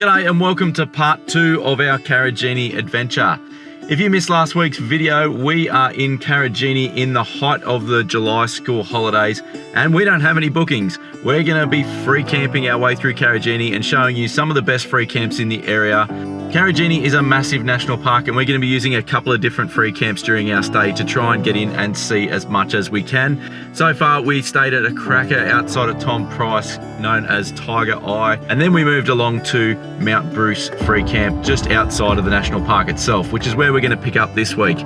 G'day and welcome to part 2 of our Karijini adventure. If you missed last week's video, we are in Karijini in the height of the July school holidays and we don't have any bookings. We're going to be free camping our way through Karijini and showing you some of the best free camps in the area. Karijini is a massive national park and we're going to be using a couple of different free camps during our stay to try and get in and see as much as we can. So far we stayed at a cracker outside of Tom Price known as Tiger Eye, and then we moved along to Mount Bruce Free Camp just outside of the national park itself, which is where we're going to pick up this week.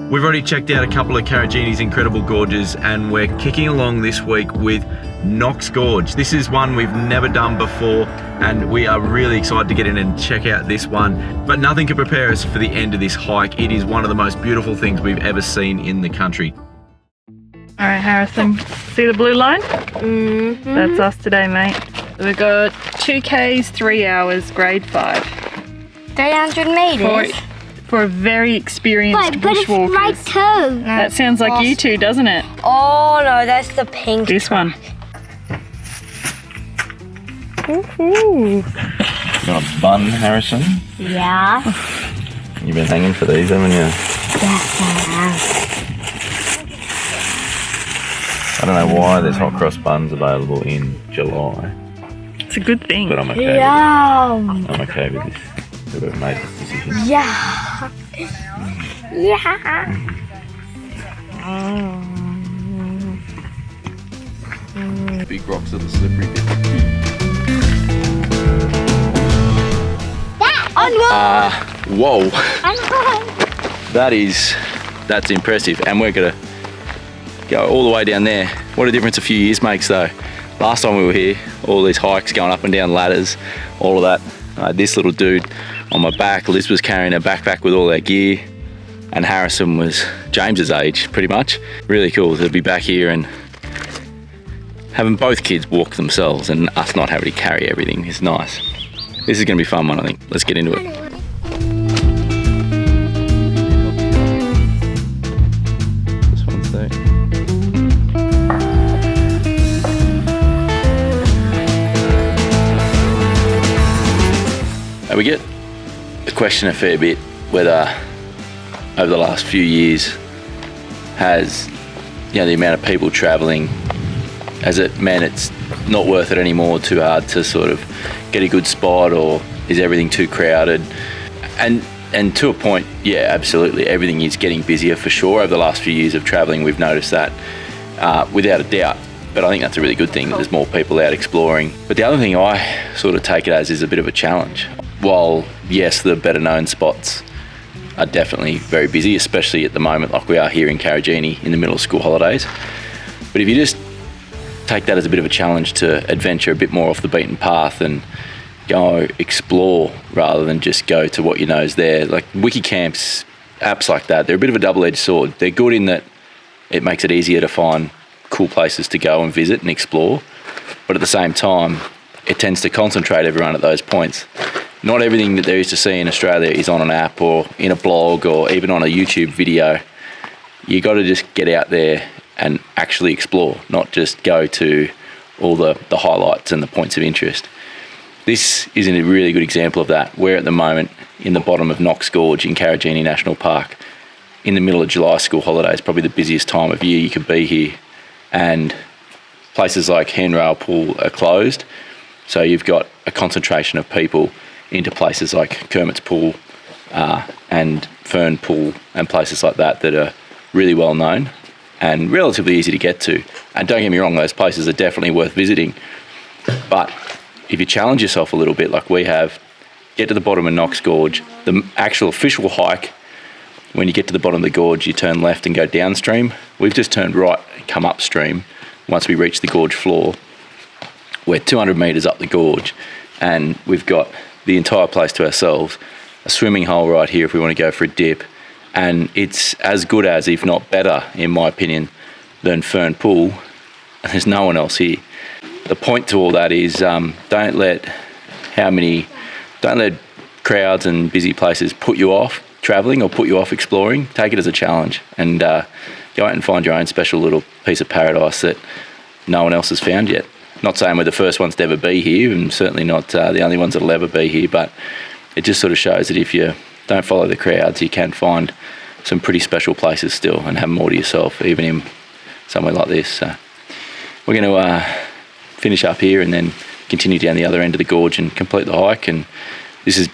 We've already checked out a couple of Karijini's incredible gorges and we're kicking along this week with Knox Gorge. This is one we've never done before and we are really excited to get in and check out this one, but nothing can prepare us for the end of this hike. It is one of the most beautiful things we've ever seen in the country. All right, Harrison, see the blue line? That's us today, mate. We've got 2 Ks, 3 hours, grade 5. 300 meters? For a very experienced but it's bushwalkers. right too. That sounds like you two, doesn't it? Oh no, that's the pink. This one. Ooh. Got a bun, Harrison? Yeah. You've been hanging for these, haven't you? Yes, I I don't know why there's hot cross buns available in July, It's a good thing. but I'm okay with Yum. I'm okay with this. We've made this decision. Yeah. Yeah. Big rocks are the slippery bit. Whoa. That's impressive, and we're gonna go all the way down there. What a difference a few years makes though. Last time we were here, all these hikes going up and down ladders, all of that. This little dude on my back, Liz was carrying her backpack with all our gear, and Harrison was James's age pretty much. Really cool to be back here and having both kids walk themselves and us not having to carry everything is nice. This is gonna be a fun one, I think. Let's get into it. This one's there. We get the question a fair bit whether over the last few years has, you know, the amount of people travelling, has it meant it's not worth it anymore, too hard to sort of get a good spot, or is everything too crowded? And to a point, yeah, absolutely, everything is getting busier for sure. Over the last few years of travelling, we've noticed that without a doubt. But I think that's a really good thing that there's more people out exploring. But the other thing I sort of take it as is a bit of a challenge. While, yes, the better known spots are definitely very busy, especially at the moment like we are here in Karijini in the middle of school holidays. But if you just take that as a bit of a challenge to adventure a bit more off the beaten path and go explore rather than just go to what you know is there. Like wiki camps, apps like that, they're a bit of a double-edged sword. They're good in that it makes it easier to find cool places to go and visit and explore, but at the same time it tends to concentrate everyone at those points. Not everything that there is to see in Australia is on an app or in a blog or even on a YouTube video. You got to just get out there and actually explore, not just go to all the highlights and the points of interest. This is a really good example of that. We're at the moment in the bottom of Knox Gorge in Karijini National Park in the middle of July school holidays, probably the busiest time of year you could be here, and places like Handrail Pool are closed, so you've got a concentration of people into places like Kermit's Pool and Fern Pool and places like that that are really well known and relatively easy to get to. And don't get me wrong, those places are definitely worth visiting, but if you challenge yourself a little bit like we have, get to the bottom of Knox Gorge, the actual official hike, when you get to the bottom of the gorge you turn left and go downstream. We've just turned right and come upstream. Once we reach the gorge floor, we're 200 metres up the gorge and we've got the entire place to ourselves, a swimming hole right here if we want to go for a dip, and it's as good as, if not better, in my opinion, than Fern Pool, and there's no one else here. The point to all that is don't let crowds and busy places put you off travelling or put you off exploring. Take it as a challenge and go out and find your own special little piece of paradise that no one else has found yet. Not saying we're the first ones to ever be here, and certainly not the only ones that'll ever be here, but it just sort of shows that if you don't follow the crowds, you can find some pretty special places still and have more to yourself, even in somewhere like this. So we're going to finish up here and then continue down the other end of the gorge and complete the hike. And this is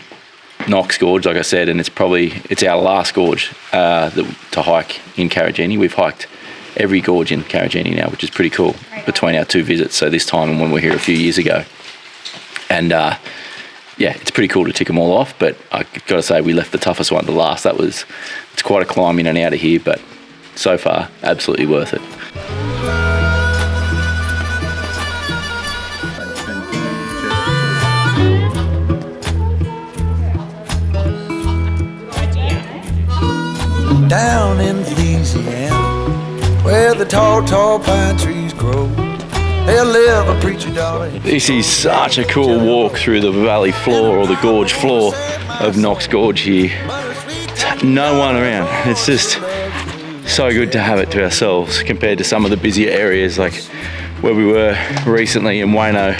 Knox Gorge, like I said, and it's our last gorge to hike in Karijini. We've hiked every gorge in Karijini now, which is pretty cool, between our 2 visits, so this time and when we were here a few years ago. And yeah, it's pretty cool to tick them all off, but I got to say we left the toughest one to last. It's quite a climb in and out of here, but so far absolutely worth it. Down in Louisiana, where the tall pine trees grow, there'll live a preacher daughter. This is such a cool walk through the valley floor, or the gorge floor of Knox Gorge here. No one around. It's just so good to have it to ourselves compared to some of the busier areas like where we were recently in Wayno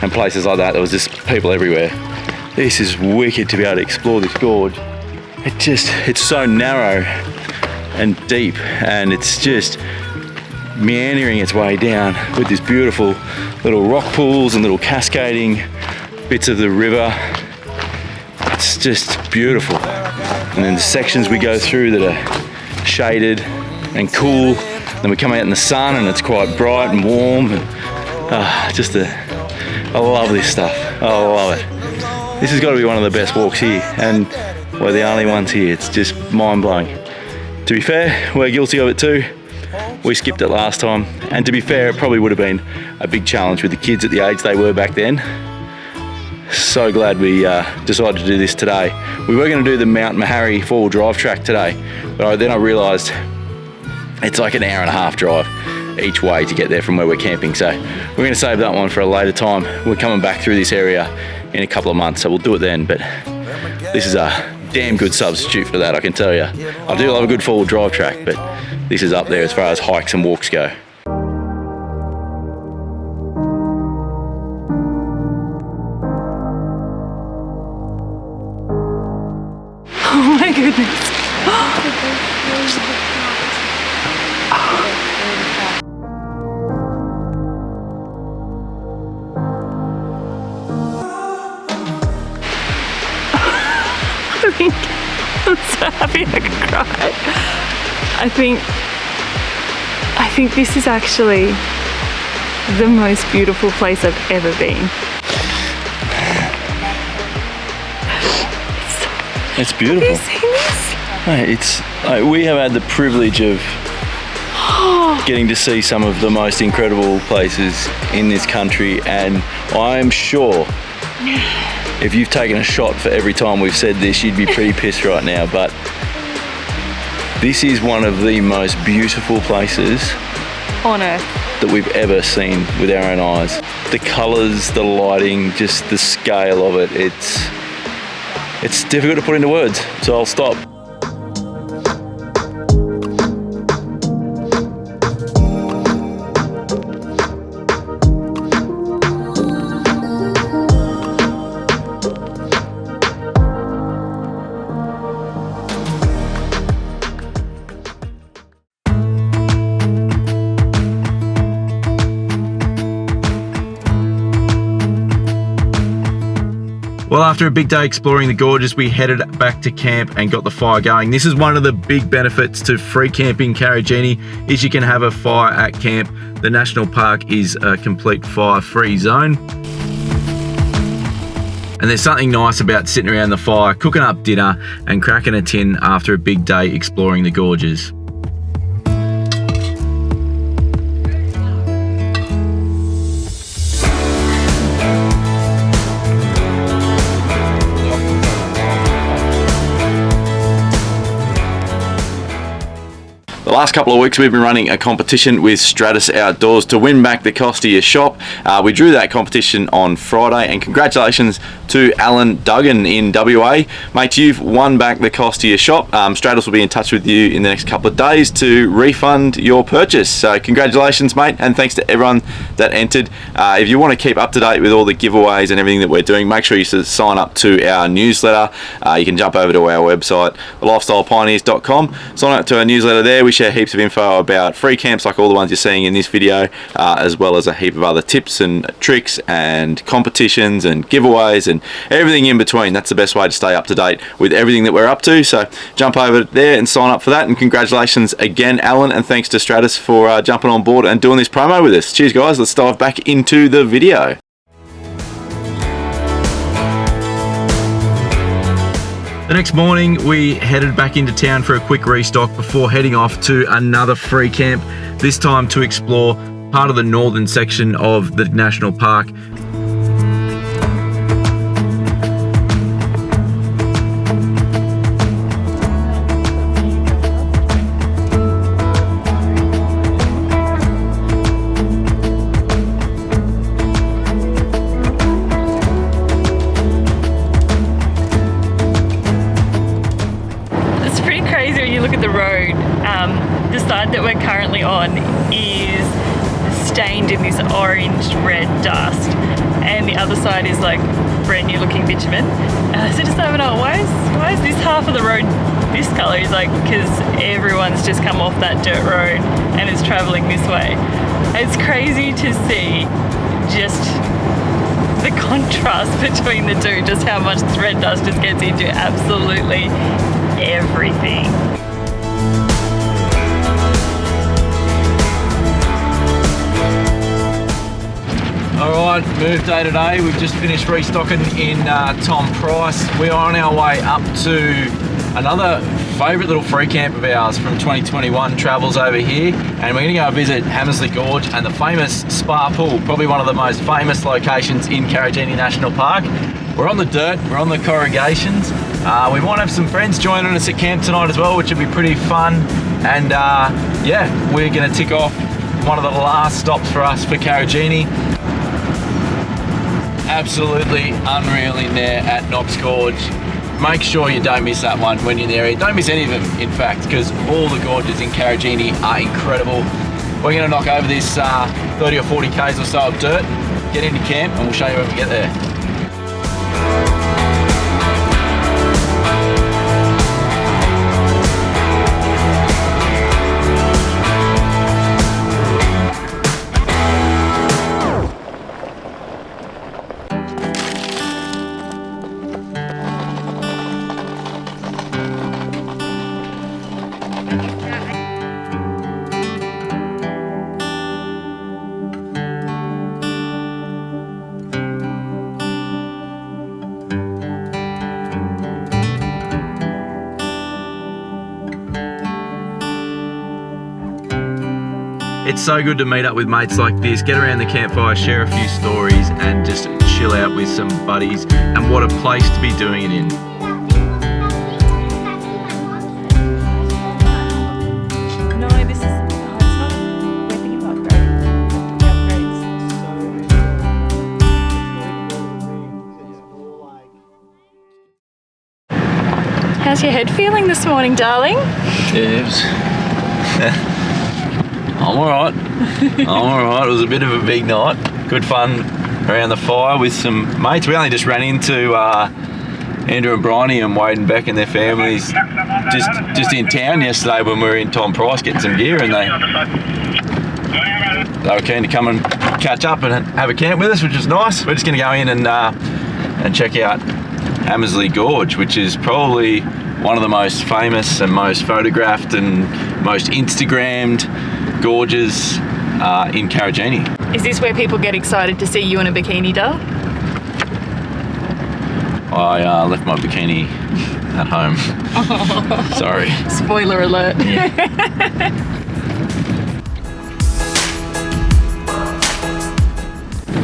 and places like that. There was just people everywhere. This is wicked to be able to explore this gorge. It's so narrow and deep, and it's just meandering its way down with these beautiful little rock pools and little cascading bits of the river. It's just beautiful. And then the sections we go through that are shaded and cool, then we come out in the sun and it's quite bright and warm, and I love this stuff. I love it. This has got to be one of the best walks here, and we're the only ones here. It's just mind-blowing. To be fair, we're guilty of it too. We skipped it last time, and to be fair, it probably would have been a big challenge with the kids at the age they were back then. So glad we decided to do this today. We were going to do the Mount Meharry 4-wheel drive track today, but then I realised it's like an hour and a half drive each way to get there from where we're camping. So we're going to save that one for a later time. We're coming back through this area in a couple of months, so we'll do it then. But this is a damn good substitute for that, I can tell you. I do love a good 4-wheel drive track, but this is up there as far as hikes and walks go. Oh my goodness. I'm so happy I could cry. I think this is actually the most beautiful place I've ever been. It's beautiful. Have you seen this? Mate, it's we have had the privilege of getting to see some of the most incredible places in this country, and I'm sure if you've taken a shot for every time we've said this, you'd be pretty pissed right now, but this is one of the most beautiful places On earth. that we've ever seen with our own eyes. The colours, the lighting, just the scale of it, it's difficult to put into words, so I'll stop. Well, after a big day exploring the gorges, we headed back to camp and got the fire going. This is one of the big benefits to free camping Karijini, is you can have a fire at camp. The national park is a complete fire-free zone. And there's something nice about sitting around the fire, cooking up dinner and cracking a tin after a big day exploring the gorges. The last couple of weeks we've been running a competition with Stratus Outdoors to win back the cost of your shop. We drew that competition on Friday, and congratulations to Alan Duggan in WA. Mate, you've won back the cost of your shop. Stratus will be in touch with you in the next couple of days to refund your purchase. So congratulations, mate, and thanks to everyone that entered. If you want to keep up to date with all the giveaways and everything that we're doing, make sure you sign up to our newsletter. You can jump over to our website, lifestylepioneers.com. Sign up to our newsletter there. We share heaps of info about free camps like all the ones you're seeing in this video, as well as a heap of other tips and tricks and competitions and giveaways and everything in between. That's the best way to stay up to date with everything that we're up to. So jump over there and sign up for that. And congratulations again, Alan, and thanks to Stratus for jumping on board and doing this promo with us. Cheers, guys. Let's dive back into the video. The next morning, we headed back into town for a quick restock before heading off to another free camp, this time to explore part of the northern section of the national park. The side that we're currently on is stained in this orange red dust, and the other side is like brand new looking bitumen. So just don't know, why is this half of the road this colour? Is like, because everyone's just come off that dirt road and is travelling this way. It's crazy to see just the contrast between the two, just how much this red dust just gets into absolutely everything. Alright, move day today. We've just finished restocking in Tom Price. We are on our way up to another favourite little free camp of ours from 2021, Travels over here, and we're going to go visit Hamersley Gorge and the famous Spa Pool, probably one of the most famous locations in Karijini National Park. We're on the dirt, we're on the corrugations. We might have some friends joining us at camp tonight as well, which would be pretty fun. And yeah, we're going to tick off one of the last stops for us for Karijini. Absolutely unreal in there at Knox Gorge. Make sure you don't miss that one when you're there. Don't miss any of them, in fact, because all the gorges in Karijini are incredible. We're going to knock over this 30 or 40 k's or so of dirt, get into camp, and we'll show you when we get there. It's so good to meet up with mates like this, get around the campfire, share a few stories, and just chill out with some buddies. And what a place to be doing it in. No, this is, it's not, we're thinking about upgrades. How's your head feeling this morning, darling? Yes. I'm alright. I'm alright. It was a bit of a big night. Good fun around the fire with some mates. We only just ran into Andrew and Bryony and Wade and Beck and their families just in town yesterday when we were in Tom Price getting some gear, and they were keen to come and catch up and have a camp with us, which is nice. We're just going to go in and check out Hamersley Gorge, which is probably one of the most famous and most photographed and most Instagrammed gorges in Karijini. Is this where people get excited to see you in a bikini, Dale? I left my bikini at home. Sorry. Spoiler alert. Yeah.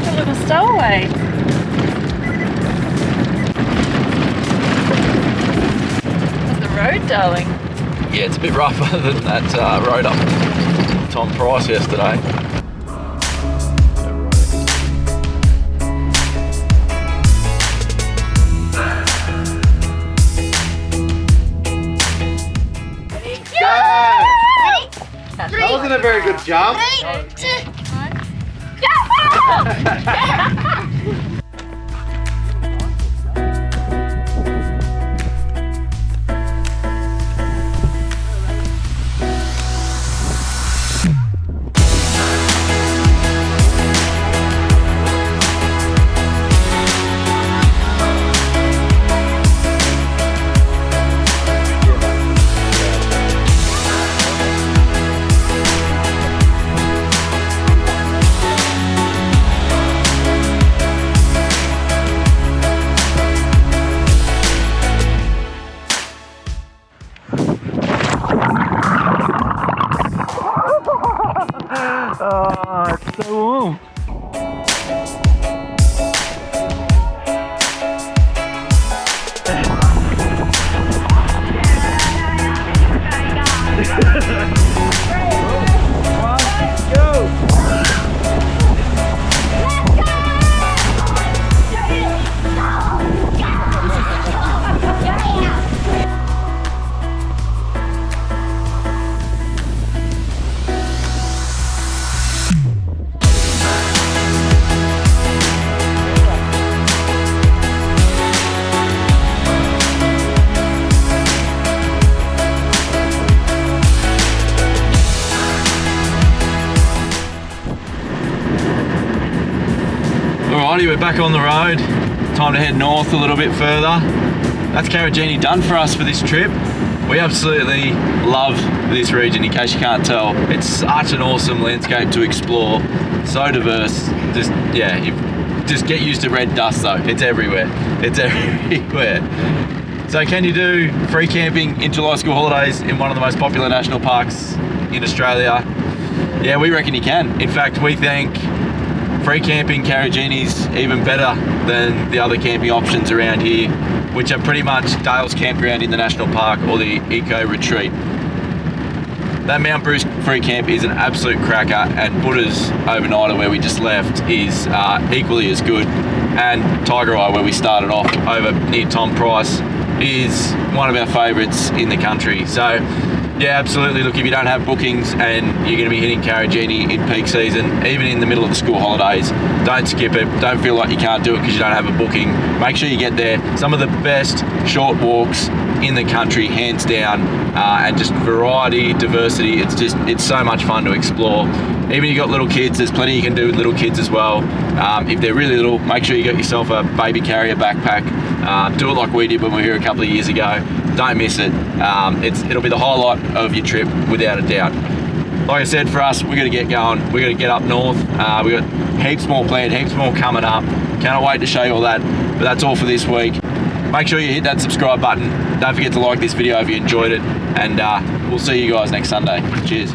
A little stowaway. How's the road, darling? Yeah, it's a bit rougher than that road up Tom Price yesterday. That wasn't a very good jump. 3, 2, 1, go! Oh, it's so warm. Alrighty, we're back on the road. Time to head north a little bit further. That's Karijini done for us for this trip. We absolutely love this region, in case you can't tell. It's such an awesome landscape to explore, so diverse. Just get used to red dust though. It's everywhere. It's everywhere. So can you do free camping in July school holidays in one of the most popular national parks in Australia? Yeah, we reckon you can. In fact, we think free camping Karijini's even better than the other camping options around here, which are pretty much Dale's Campground in the National Park or the Eco Retreat. That Mount Bruce free camp is an absolute cracker, and Buddha's Overnighter, where we just left, is equally as good. And Tiger Eye, where we started off over near Tom Price, is one of our favourites in the country. So yeah, absolutely. Look, if you don't have bookings and you're going to be hitting Karijini in peak season, even in the middle of the school holidays, don't skip it. Don't feel like you can't do it because you don't have a booking. Make sure you get there. Some of the best short walks in the country, hands down, and just variety, diversity. It's so much fun to explore. Even if you've got little kids, there's plenty you can do with little kids as well. If they're really little, make sure you get yourself a baby carrier backpack. Do it like we did when we were here a couple of years ago. Don't miss it. It'll be the highlight of your trip without a doubt. Like I said, for us, we're going to get going. We're going to get up north. We've got heaps more planned, heaps more coming up. Cannot wait to show you all that. But that's all for this week. Make sure you hit that subscribe button. Don't forget to like this video if you enjoyed it. And we'll see you guys next Sunday. Cheers.